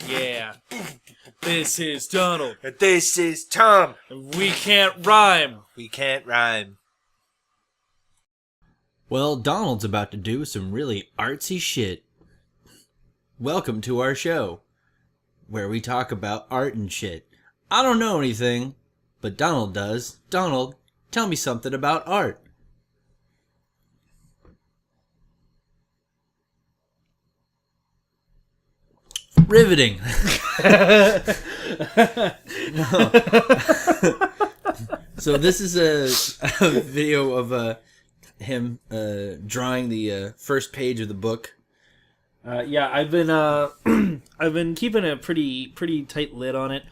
Yeah. This is Donald. This is Tom. And we can't rhyme. We can't rhyme. Well, Donald's about to do some really artsy shit. Welcome to our show, where we talk about art and shit. I don't know anything, but Donald does. Donald, tell me something about art. Riveting. So this is a video of him drawing the first page of the book. Yeah, I've been I've been keeping a pretty tight lid on it,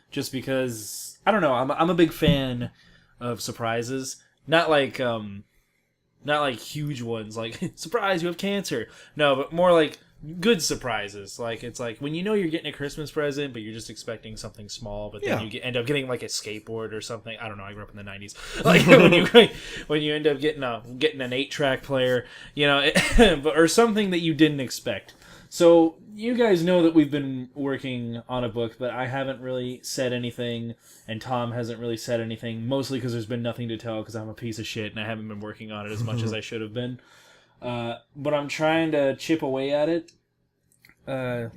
just because I don't know. I'm a big fan of surprises, not like huge ones like surprise you have cancer. No, but more like good surprises. Like it's like when you know you're getting a Christmas present, but you're just expecting something small, but then you end up getting like a skateboard or something. I don't know. I grew up in the '90s. Like when you end up getting an 8-track player, you know, or something that you didn't expect. So you guys know that we've been working on a book, but I haven't really said anything, and Tom hasn't really said anything. Mostly because there's been nothing to tell because I'm a piece of shit and I haven't been working on it as much as I should have been. But I'm trying to chip away at it.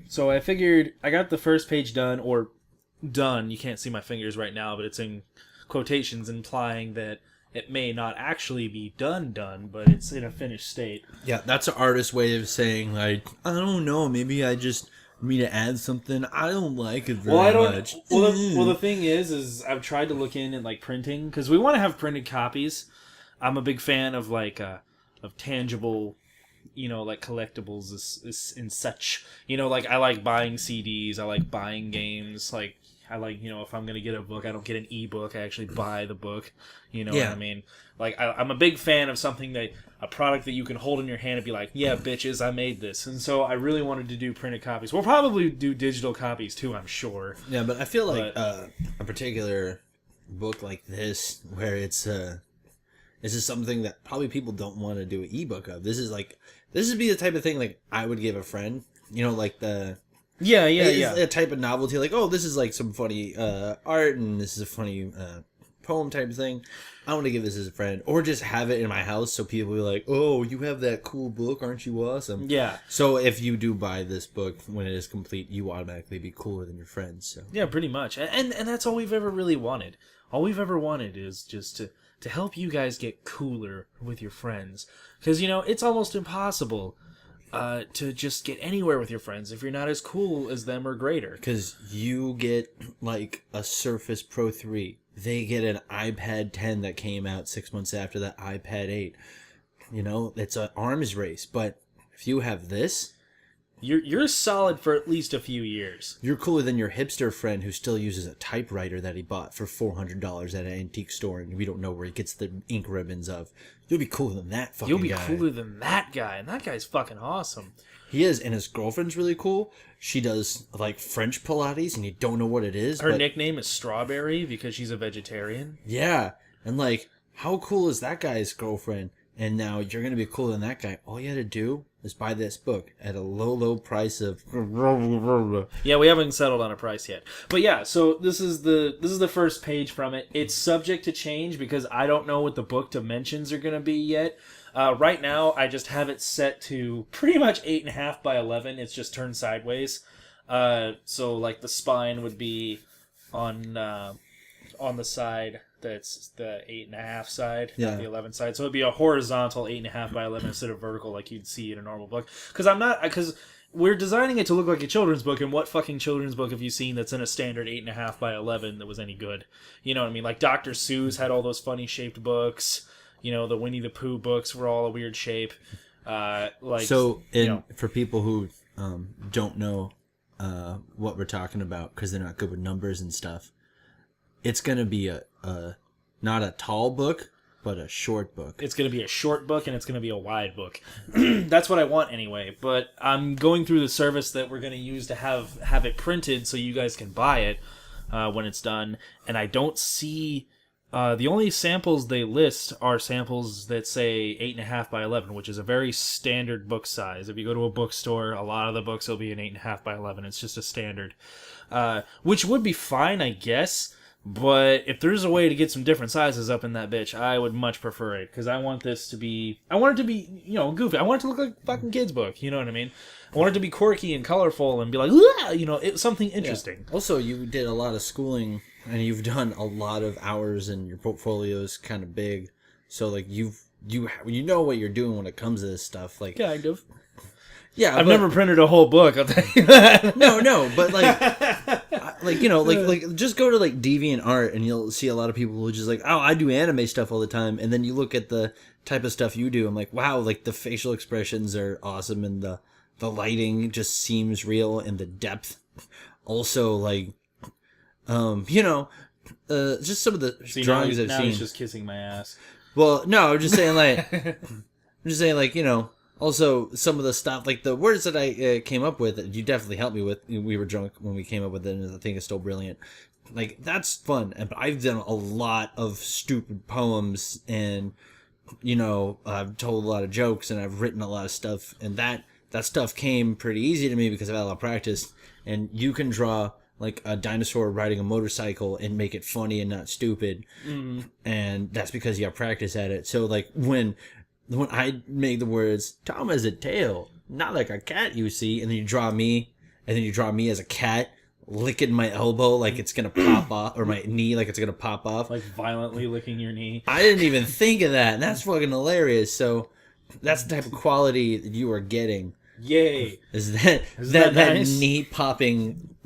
So I figured I got the first page done, or done. You can't see my fingers right now, but it's in quotations implying that it may not actually be done, but it's in a finished state. Yeah, that's an artist's way of saying, like, I don't know, maybe I just need to add something. I don't like it very much. Well, the thing is I've tried to look in at, like, printing, because we want to have printed copies. I'm a big fan of, like, of tangible, you know, like collectibles and such. You know, like I like buying CDs, I like buying games, like I like, you know, if I'm gonna get a book, I don't get an ebook, I actually buy the book. You know what I mean? Like I'm a big fan of something a product that you can hold in your hand and be like, yeah, bitches, I made this. And so I really wanted to do printed copies. We'll probably do digital copies too, I'm sure. Yeah, but I feel like a particular book like this, where it's this is something that probably people don't want to do an ebook of. This would be the type of thing like I would give a friend. You know, like the a type of novelty. Like, oh, this is like some funny art, and this is a funny poem type of thing. I want to give this as a friend, or just have it in my house so people will be like, oh, you have that cool book, aren't you awesome? Yeah. So if you do buy this book when it is complete, you automatically be cooler than your friends. So yeah, pretty much, and that's all we've ever really wanted. All we've ever wanted is just to help you guys get cooler with your friends. Because, you know, it's almost impossible to just get anywhere with your friends if you're not as cool as them or greater. Because you get, like, a Surface Pro 3. They get an iPad 10 that came out 6 months after the iPad 8. You know, it's an arms race. But if you have this... You're solid for at least a few years. You're cooler than your hipster friend who still uses a typewriter that he bought for $400 at an antique store, and we don't know where he gets the ink ribbons of. You'll be cooler than that fucking guy. You'll be cooler than that guy, and that guy's fucking awesome. He is, and his girlfriend's really cool. She does, like, French Pilates, and you don't know what it is. Her nickname is Strawberry because she's a vegetarian. Yeah, and, like, how cool is that guy's girlfriend? And now you're going to be cooler than that guy. All you had to do is buy this book at a low price of... Yeah, we haven't settled on a price yet. But yeah, so this is the first page from it. It's subject to change because I don't know what the book dimensions are going to be yet. Right now, I just have it set to pretty much 8.5 by 11. It's just turned sideways. So, like, the spine would be on the side... That's the 8.5 side, not the 11 side. So it'd be a horizontal 8.5 by 11 instead of vertical like you'd see in a normal book. Because we're designing it to look like a children's book, and what fucking children's book have you seen that's in a standard 8.5 by 11 that was any good? You know what I mean? Like Dr. Seuss had all those funny shaped books. You know, the Winnie the Pooh books were all a weird shape. For people who don't know what we're talking about because they're not good with numbers and stuff, it's going to be not a tall book, but a short book. It's going to be a short book, and it's going to be a wide book. That's what I want anyway, but I'm going through the service that we're going to use to have it printed so you guys can buy it when it's done, and I don't see The only samples they list are samples that say 8.5 by 11, which is a very standard book size. If you go to a bookstore, a lot of the books will be an 8.5 by 11. It's just a standard, which would be fine, I guess. But if there's a way to get some different sizes up in that bitch, I would much prefer it, because I want it to be, goofy. I want it to look like a fucking kid's book, you know what I mean? I want it to be quirky and colorful and be like, it's something interesting. Yeah. Also, you did a lot of schooling, and you've done a lot of hours, and your portfolio is kind of big. So, like, you know what you're doing when it comes to this stuff. Like, kind of. Yeah, I've never printed a whole book, I'll tell you that. No, but like just go to like DeviantArt and you'll see a lot of people who are just like, oh, I do anime stuff all the time, and then you look at the type of stuff you do, I'm like, wow, like the facial expressions are awesome, and the lighting just seems real, and the depth also, like, just some of the drawings I've seen. He's just kissing my ass. Well, no, I'm just saying like, also, some of the stuff, like the words that I came up with, that you definitely helped me with. We were drunk when we came up with it, and I think it's still brilliant. Like, that's fun. But I've done a lot of stupid poems, and, I've told a lot of jokes, and I've written a lot of stuff, and that stuff came pretty easy to me because I've had a lot of practice. And you can draw, like, a dinosaur riding a motorcycle and make it funny and not stupid. Mm. And that's because you have practice at it. So, like, when I make the words, Tom has a tail, not like a cat, you see, and then you draw me as a cat licking my elbow like it's going to pop off, or my knee like it's going to pop off. Like violently licking your knee. I didn't even think of that, and that's fucking hilarious. So that's the type of quality that you are getting. Yay. Is that nice? knee popping,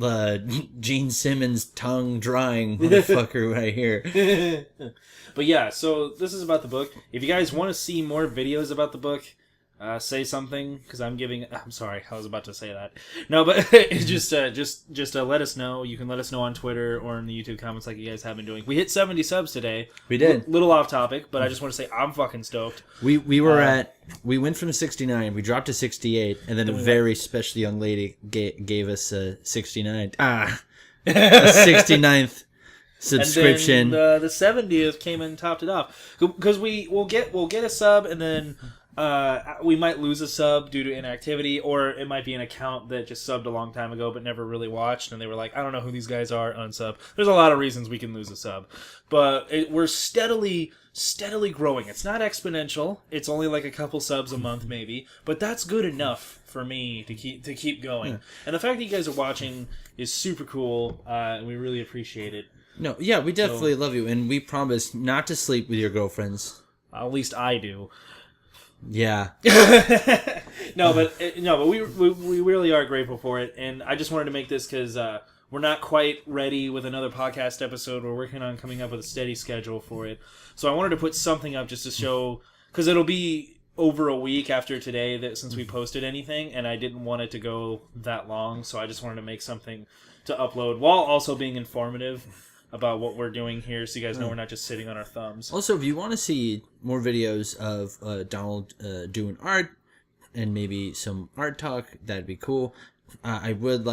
Gene Simmons tongue drawing motherfucker right here. But yeah, so this is about the book. If you guys want to see more videos about the book, say something, because I'm sorry, I was about to say that. No, but just let us know. You can let us know on Twitter or in the YouTube comments like you guys have been doing. We hit 70 subs today. We did. Little off topic, but I just want to say I'm fucking stoked. We went from 69, we dropped to 68, and then a very special young lady gave us a 69. A 69th subscription. And then the 70th came and topped it off, because we'll get a sub, and then we might lose a sub due to inactivity, or it might be an account that just subbed a long time ago but never really watched, and they were like, I don't know who these guys are, unsub. There's a lot of reasons we can lose a sub, but we're steadily growing. It's not exponential. It's only like a couple subs a month maybe, but that's good enough for me to keep going. Yeah. And the fact that you guys are watching is super cool, and we really appreciate it. No, yeah, we definitely love you, and we promise not to sleep with your girlfriends. At least I do. Yeah. No, but we really are grateful for it, and I just wanted to make this because we're not quite ready with another podcast episode. We're working on coming up with a steady schedule for it, so I wanted to put something up just to show, because it'll be over a week after today since we posted anything, and I didn't want it to go that long, so I just wanted to make something to upload while also being informative about what we're doing here, so you guys know we're not just sitting on our thumbs. Also, if you want to see more videos of Donald doing art and maybe some art talk, that'd be cool. I want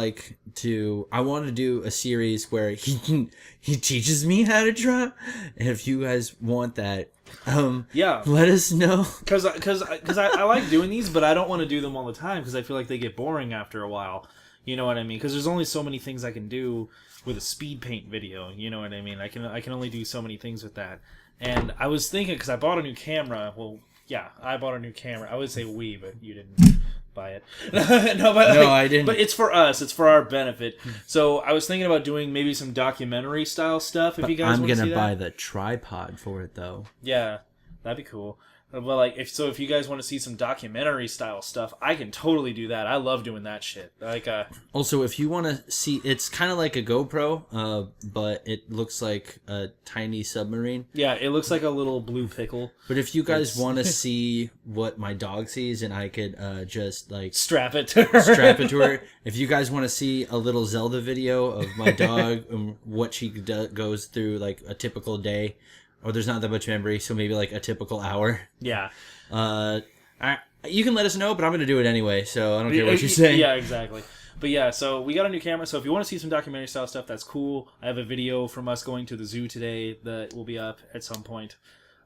to do a series where he teaches me how to draw. And if you guys want that, let us know. Because I like doing these, but I don't want to do them all the time because I feel like they get boring after a while. You know what I mean? Because there's only so many things I can do with a speed paint video. You know what I mean? I can only do so many things with that. And I was thinking, because I bought a new camera. Well, yeah, I bought a new camera. I would say we, but you didn't buy it. No, I didn't. But it's for us. It's for our benefit. So I was thinking about doing maybe some documentary style stuff. If you guys want to see that. I'm gonna buy the tripod for it though. Yeah, that'd be cool. Well, like if you guys want to see some documentary style stuff, I can totally do that. I love doing that shit. Like also, if you want to see, it's kind of like a GoPro, but it looks like a tiny submarine. Yeah, it looks like a little blue pickle. But if you guys want to see what my dog sees, and I could just like strap it to her. If you guys want to see a little Zelda video of my dog and what she goes through, like a typical day. Or there's not that much memory, so maybe like a typical hour. Yeah. You can let us know, but I'm going to do it anyway, so I don't care what you say. Yeah, exactly. But yeah, so we got a new camera. So if you want to see some documentary style stuff, that's cool. I have a video from us going to the zoo today that will be up at some point.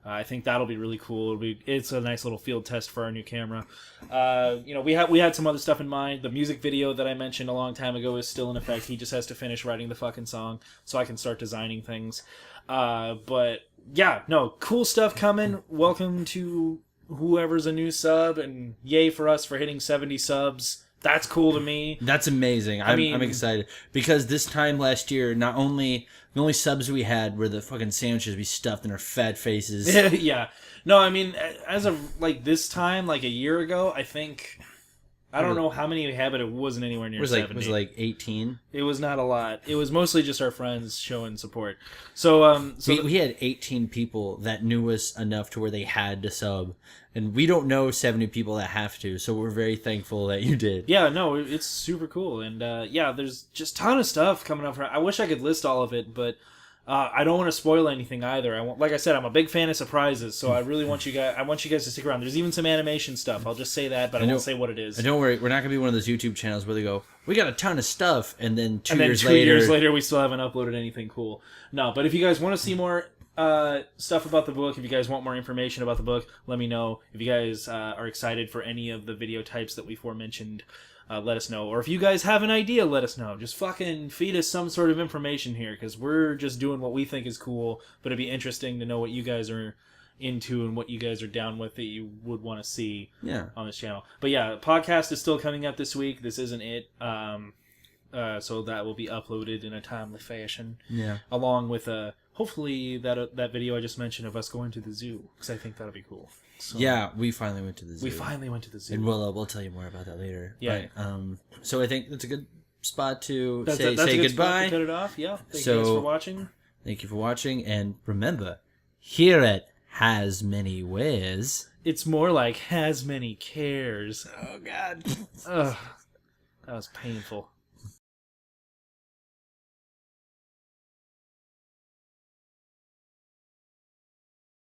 I think that'll be really cool. It's a nice little field test for our new camera. We had some other stuff in mind. The music video that I mentioned a long time ago is still in effect. He just has to finish writing the fucking song so I can start designing things. But yeah, no, cool stuff coming. Welcome to whoever's a new sub, and yay for us for hitting 70 subs. That's cool to me. That's amazing. I'm excited because this time last year, not only the only subs we had were the fucking sandwiches we stuffed in our fat faces. Yeah. No, I mean, as of like this time, like a year ago, I think I don't know how many we had, but it wasn't anywhere near 70. Was it like 18? It was not a lot. It was mostly just our friends showing support. So, we had 18 people that knew us enough to where they had to sub, and we don't know 70 people that have to. So we're very thankful that you did. Yeah, no, it's super cool, and there's just a ton of stuff coming up. I wish I could list all of it, but I don't want to spoil anything either. Like I said, I'm a big fan of surprises, so I really want you guys. I want you guys to stick around. There's even some animation stuff. I'll just say that, but I won't say what it is. And don't worry, we're not gonna be one of those YouTube channels where they go, "We got a ton of stuff," and then two years later, we still haven't uploaded anything cool. No, but if you guys want to see more stuff about the book, if you guys want more information about the book, let me know. If you guys are excited for any of the video types that we aforementioned, let us know. Or if you guys have an idea, let us know. Just fucking feed us some sort of information here, because we're just doing what we think is cool, but it'd be interesting to know what you guys are into and what you guys are down with that you would want to see on this channel. But yeah, podcast is still coming up this week. This isn't it. So that will be uploaded in a timely fashion. Yeah. Along with hopefully that video I just mentioned of us going to the zoo, because I think that'll be cool. So, yeah, we finally went to the zoo. And we'll tell you more about that later. Yeah. But, so I think that's a good spot to say goodbye. goodbye. To cut it off. Yeah. Thank you guys for watching. Thank you for watching, and remember, here at Has Many Ways, it's more like has many cares. Oh God. Ugh, that was painful.